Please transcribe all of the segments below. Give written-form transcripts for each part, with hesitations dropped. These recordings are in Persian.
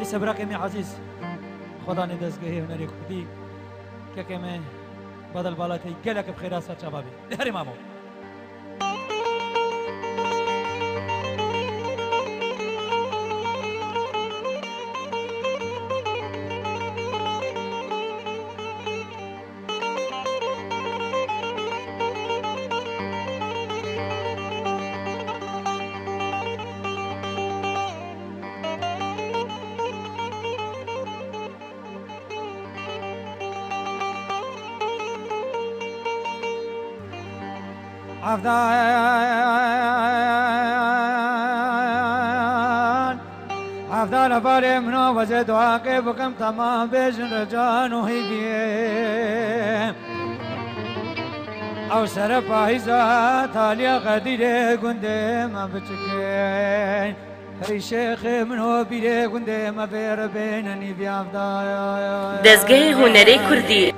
إيش براك مي عزيز خدا ندز جهه ونري كودي ككمه بدل بالاتي قالك بخير اسات شبابي هري مامو عفدان فاري منو وزد واقفكم تمام بيجن رجان وهي بيه او سر پایزا تالیا قدیره گنده ما بچکین هی شیخ منو بیره گنده ما بیر بیننی بیافدا دزگه هنری کردی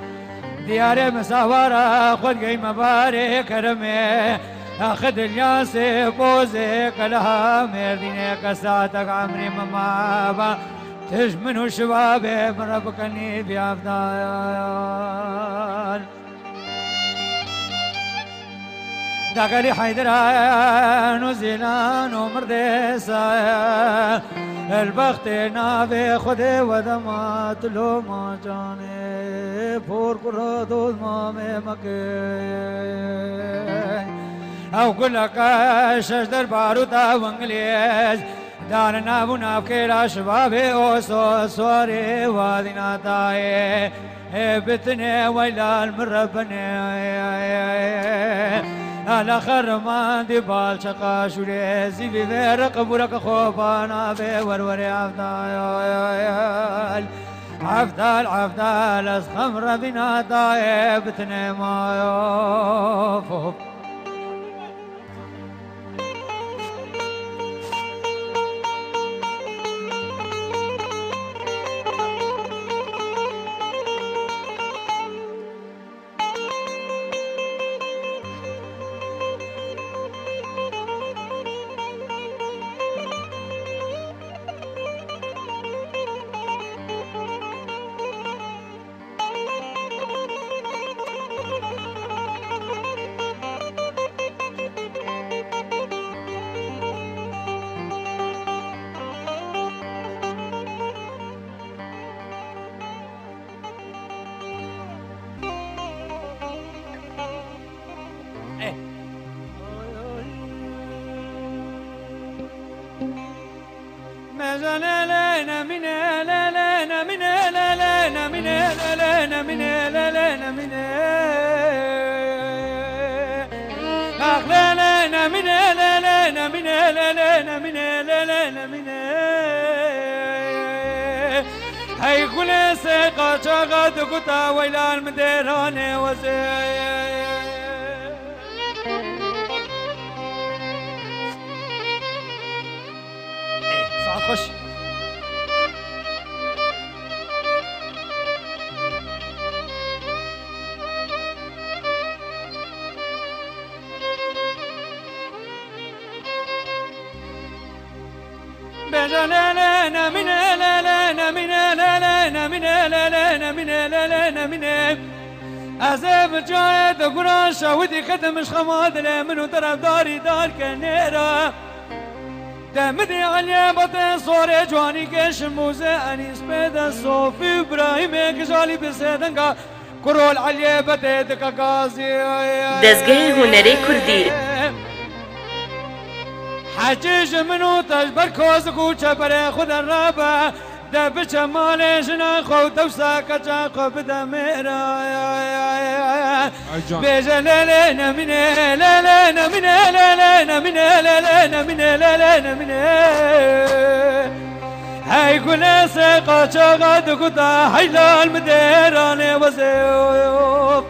دیار مساوارا خود گئی مباره کرمه اخد الياس بوزه كلها مردينه كساتك عمري مما تجمنوا شبابي من ربكني بأفضال داقلي حيدران وزيلان ومرديسا البخت نافي خدي ودمات لو ما جاني فور قرادود مامي مكين او كلك شجر باروتا وانجليز دارنا ونافكير شبابي اوسو سوري وادينا تاي بتني ويلا المربني على خرمان دي بالشقا شوري زيبي بيرق برق خوبانا بي وروري عفدال عفدال عفدال اسخم ربنا تاي بتني ما يوفو هاي كل سيقا شغد قطع ويلا المديران وزي ساعة خش بجلالنا من لالنا من لالنا من لالنا من لالنا من أزاب جايد قراشة ودي ختمش خماد لمن طرف داري دار كنيرة دمدي عليا بطن صوري جواني كش موزة أنيس بيدا صوفي إبراهيم كجالي بسيدنكا كرول عليا بتيدك قازي دزگه هنری کردی حجيج منو تجبر كوز كوچا بري خود الرابع دبچ مال جنا خو دوسا كجا خو بدميرا بجلالنا من لالنا من لالنا من لالنا من لالنا من هاي كل سيقا شغد قطع حيلا المديران وزيوف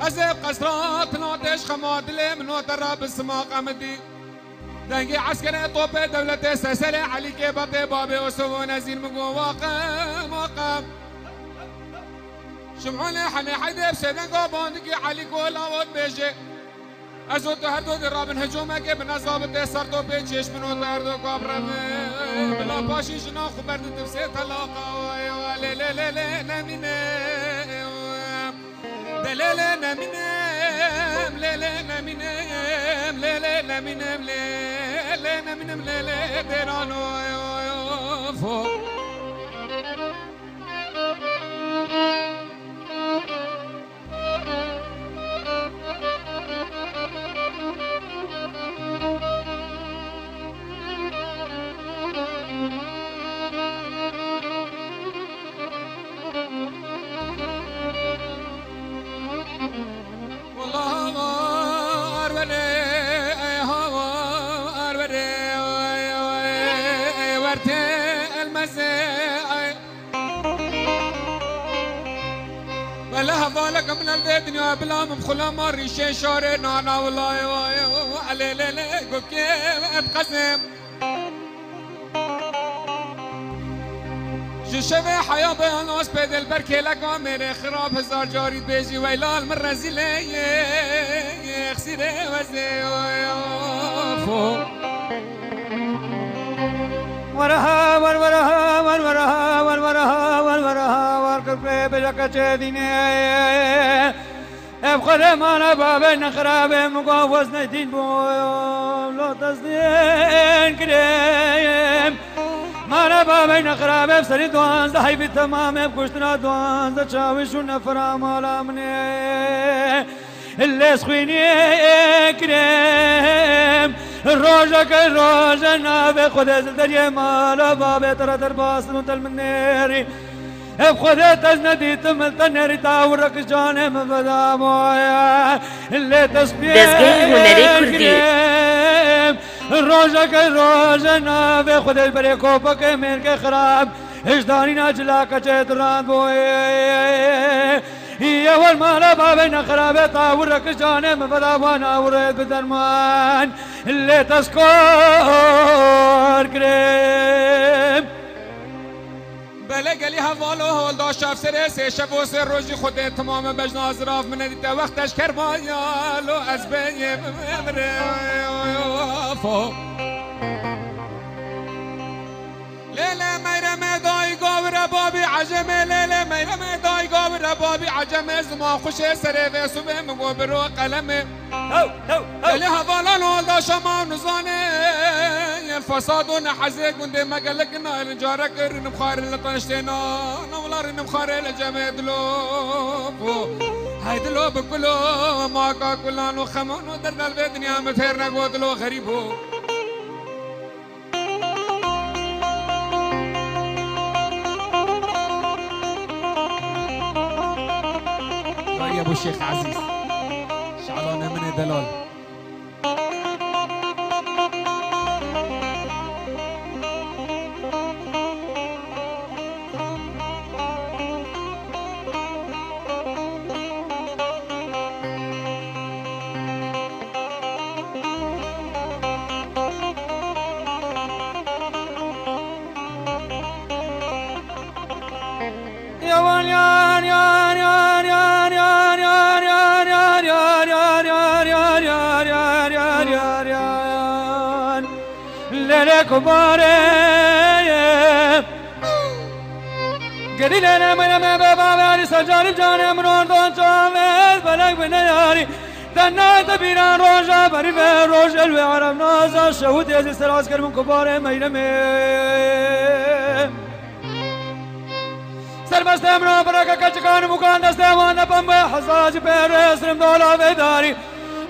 أزيب قصرات نوتش خمادلي من وتراب السماق أمدي دنجي عسكري طوبة دولة سلسلة عليك بطي بابي وسوو نزيل مقو واقم شمعوني حني حيدي بسيدن قوباندقي عليك ولا ود بيجي أزود هردو دي رابن هجومك ابن أصابت سرطو بيجيش من وتردو قبرم بلا باشي شنو خبرت تفسير طلاقة لا لا لا لا نمينة لا لا لا نمينة لا لا نمينة لا لا نمينة لا لا نمينة لا لا ديرانو فوق بلا هفالك من الدنيا بلا مخلا مري شي شاري نانا والله علي ليلي قوكي اتقسم جشبه حياة بيانوس بيد البركي لقا ميري خراب هزار جاري بيجي ويلال من رزيلي خسيري وزي فوق ورها ورها ورها ورها ورها وركب بلك جديني ابخر ما باب نخرب مقاوس ندين بو لا تصدين كريم ما باب نخرب بسري دوان زحي بالتمام بكشتنا دوان زشاوش ونفرا مالا مني اللي سخيني كريم روجك الروج نافي خذ الدريا مالا بابي ترى درباس نوتل من نيري بخذ تزندي تمل تنيري تاورك جانم بدا مويا اللي تسبيح كريم روجك الروج نافي خذ البريكو بكي منك خراب اجداني ناجلاك جدران بوي يا والمال بابين خرابي طاورك جانم بدا وانا وريد بدرمان اللي تسكر كريم بلق لي هفالو هول دا شاف سري سي شفو سر روجي خودي تمام بجنا زراف من ديتا وقتش كرمانيا لو ازبني بمري فوق ليلة ميرا ميداي قابر بابي عجمي ليلة ميرا ميداي قابر بابي عجمي زما خوشي سري في سبه مقابر وقلمي ليلة هفالان والدا شمام نزاني الفساد ونحزي قندي مقلقنا رجارك رنبخار اللي طنشتنا نولار رنبخار لجمي دلوب هاي دلوب كلو ماكا كلانو خمونو درنا البدنيا مفيرنا قودلو غريبو يا ابو الشيخ عزيز شعلانه من دلال يا وليان كباري قدي لنا من بابا سجار جانا مرون دون شامل بلق بنياري دنا تبينا روجا بريف روج الوي عرب نازا شهود يزي سراسكر من كباري ميرمي سربست امرا بركة كچكان مكان دست وانا بمبه حزاج بير اسرم دولا ويداري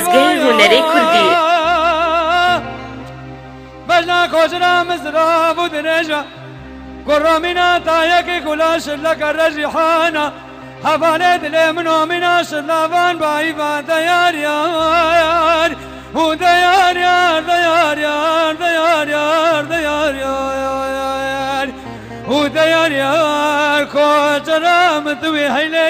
دەستگای هونەرەی کوردی بەژنا کۆژرا مزرا بوو درێژە گۆڕۆمینا تایەکی گولاشت لەکە ڕەژیحانە هەڤانێت لێ منۆ مناشت لاوان باییبا دەیار یار و دەیار یار دەیار یار دەیار یار دەیار یار و دەیار یار کۆجرا مدوی هەیلێ